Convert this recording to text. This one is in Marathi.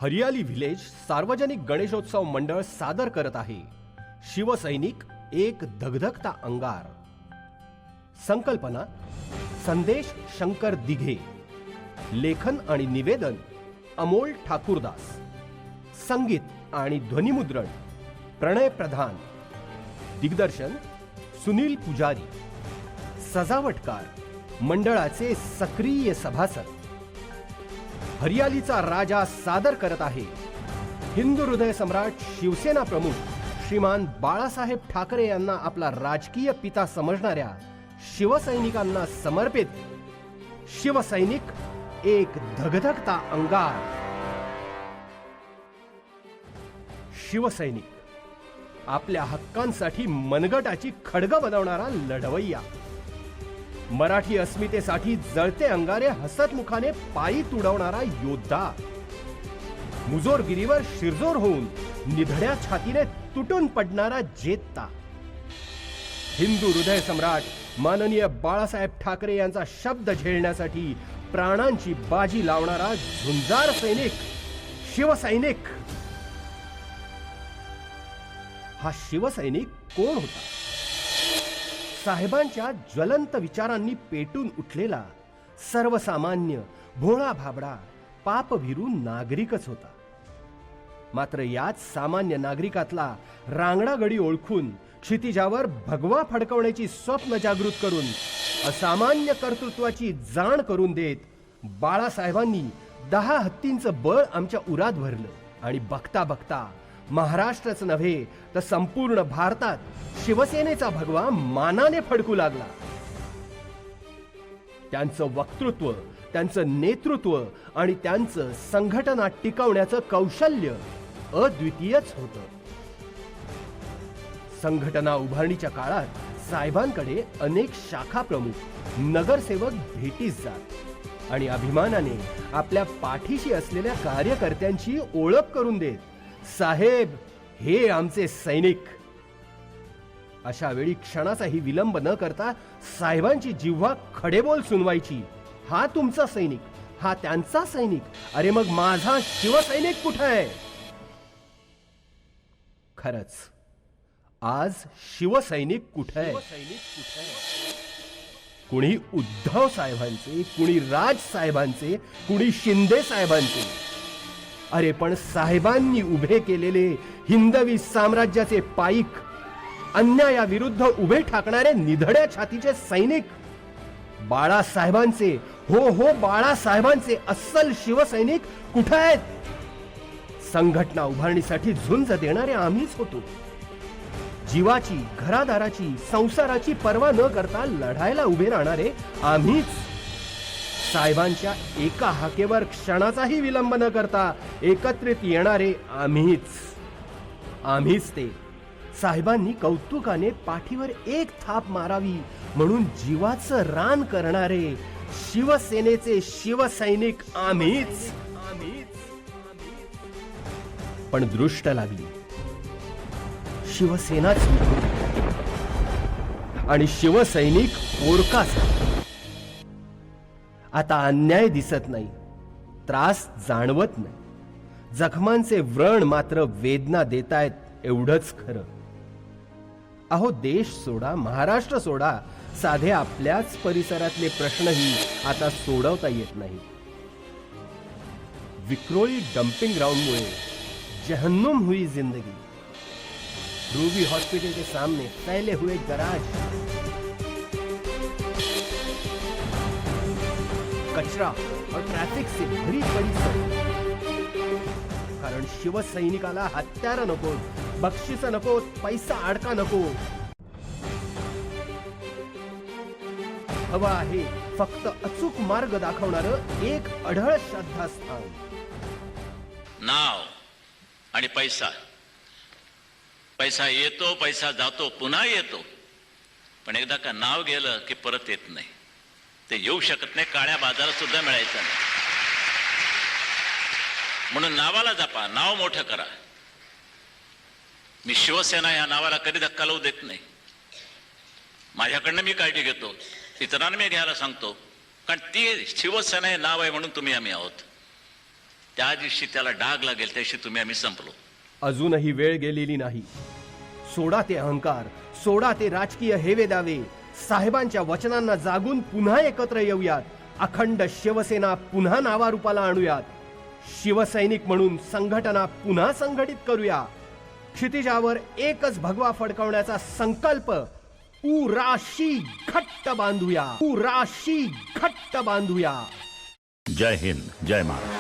हरियाली व्हिलेज सार्वजनिक गणेशोत्सव मंडळ सादर करत आहे शिवसैनिक एक धगधगता अंगार। संकल्पना संदेश शंकर दिघे, लेखन आणि निवेदन अमोल ठाकुरदास, संगीत आणि ध्वनिमुद्रण प्रणय प्रधान, दिग्दर्शन सुनील पुजारी, सजावटकार मंडळाचे सक्रिय सभासद। हरियालीचा राजा सादर करत आहे हिंदू हृदय सम्राट शिवसेना प्रमुख श्रीमान बाळासाहेब ठाकरे यांना आपला राजकीय पिता समजणाऱ्या शिवसैनिकांना समर्पित शिवसैनिक एक धगधगता अंगार। शिवसैनिक आपल्या हक्कांसाठी मनगटाची खडग बनवणारा लढवय्या, मराठी अस्मितेसाठी जळते अंगारे हसतमुखाने पायी तुडवणारा योद्धा, मुजोरगिरीवर शिरजोर होऊन निधड्या छातीने तुटून पडणारा जेत्ता, हिंदू हृदय सम्राट माननीय बाळासाहेब ठाकरे यांचा शब्द झेलण्यासाठी प्राणांची बाजी लावणारा झुंजार सैनिक शिवसैनिक। हा शिवसैनिक कोण होता? साहेबांच्या ज्वलंत विचारांनी पेटून उठलेला सर्वसामान्य भोळा भाबडा पापभिरू नागरिकच होता। मात्र याच सामान्य नागरिकातला रांगडा गडी ओळखून क्षितिजावर भगवा फडकवण्याची स्वप्न जागृत करून असामान्य कर्तृत्वाची जाण करून देत बाळासाहेबांनी 10 हत्तींचं बळ आमच्या उरात भरलं आणि बघता बघता महाराष्ट्रच नव्हे तर संपूर्ण भारतात शिवसेनेचा भगवा मानाने फडकू लागला। त्यांचं वक्तृत्व, त्यांचं नेतृत्व आणि त्यांचं संघटना टिकवण्याचं कौशल्य अद्वितीयच होतं। संघटना उभारणीच्या काळात साहेबांकडे अनेक शाखा प्रमुख नगरसेवक भेटीस जात आणि अभिमानाने आपल्या पाठीशी असलेल्या कार्यकर्त्यांची ओळख करून देत, साहेब हे आमचे सैनिक। अशा वेळी क्षणाचाही विलंब न करता साहेबांची जिव्हा खडेबोल सुनवायची, हा तुमचा सैनिक, हा त्यांचा सैनिक, अरे मग माझा शिवसैनिक कुठे आहे? खरंच आज शिवसैनिक कुठे आहे? कुणी उद्धव साहेबांचे, कुणी राज साहेबांचे, कुणी शिंदे साहेबांचे, अरे पण साहेबांनी उभे केलेले हिंदवी साम्राज्याचे पाईक, अन्यायाविरुद्ध उभे ठाकणारे निधड्या छातीचे सैनिक, बाळासाहेबांचे, हो बाळासाहेबांचे अस्सल शिवसैनिक कुठे आहेत? संघटना उभारणीसाठी झुंज देणारे आम्हीच होतो। जीवाची, घरादाराची, संसाराची पर्वा न करता लढायला उभे राहणारे आम्हीच। साहेबांच्या एका हाकेवर क्षणाचाही विलंब न करता एकत्रित येणारे आम्हीच ते। साहेबांनी कौतुकाने पाठीवर एक थाप मारावी म्हणून जीवाचं रान करणारे शिवसेनेचे शिवसैनिक आम्हीच। पण दृष्ट लागली, शिवसेनाच आणि शिवसैनिक ओरकाच। आता अन्याय दिसत नाही, त्रास जाणवत नाही, जखमांचे व्रण मात्र वेदना देतायत एवढंच खरं। अहो देश सोडा, महाराष्ट्र सोडा, साधे आपल्याच परिसरातले प्रश्नही आता सोडवता येत नाही। विक्रोळी डंपिंग ग्राउंडमुळे जहन्नुम हुई जिंदगी। रूबी हॉस्पिटल के सामने फैले हुए गराज, कचरा और ट्रैफिक से भरी पड़ी सड़क। कारण शिवसैनिकाला हत्यार नको, बक्षीस नको, पैसा अडका नको, हवा आहे फक्त अचूक मार्ग दाखवणारं एक अढळ श्रद्धास्थान। नाव आणि पैसा, पैसा येतो, पैसा जातो, पुन्हा येतो, पण एकदा का नाव गेलं की परत येत नाही। ते येऊ शकत नाही, काळ्या बाजारात सुद्धा मिळायचं नाही। म्हणून नावाला जपा, नाव मोठं करा। मी शिवसेना या नावाला कधी धक्का लावू देत नाही। माझ्याकडनं मी काळजी घेतो, इतरांना मी घ्यायला सांगतो, कारण ती शिवसेना हे नाव आहे म्हणून तुम्ही आम्ही आहोत। त्या दिवशी त्याला डाग लागेल, त्याशी तुम्ही आम्ही संपलो. अजूनही वेळ गेलेली नाही. सोडा ते अहंकार, सोडा ते राजकीय हेवेदावे. साहेबांच्या वचनांना जागून पुन्हा एकत्र येऊयात. अखंड शिवसेना पुन्हा नावारूपाला आणूयात. शिवसैनिक म्हणून संघटना पुन्हा संघटित करूया. क्षितिजावर एकच भगवा फडकवण्याचा संकल्प उराशी घट्ट बांधूया. उराशी घट्ट बांधूया. जय हिंद, जय महाराष्ट्र.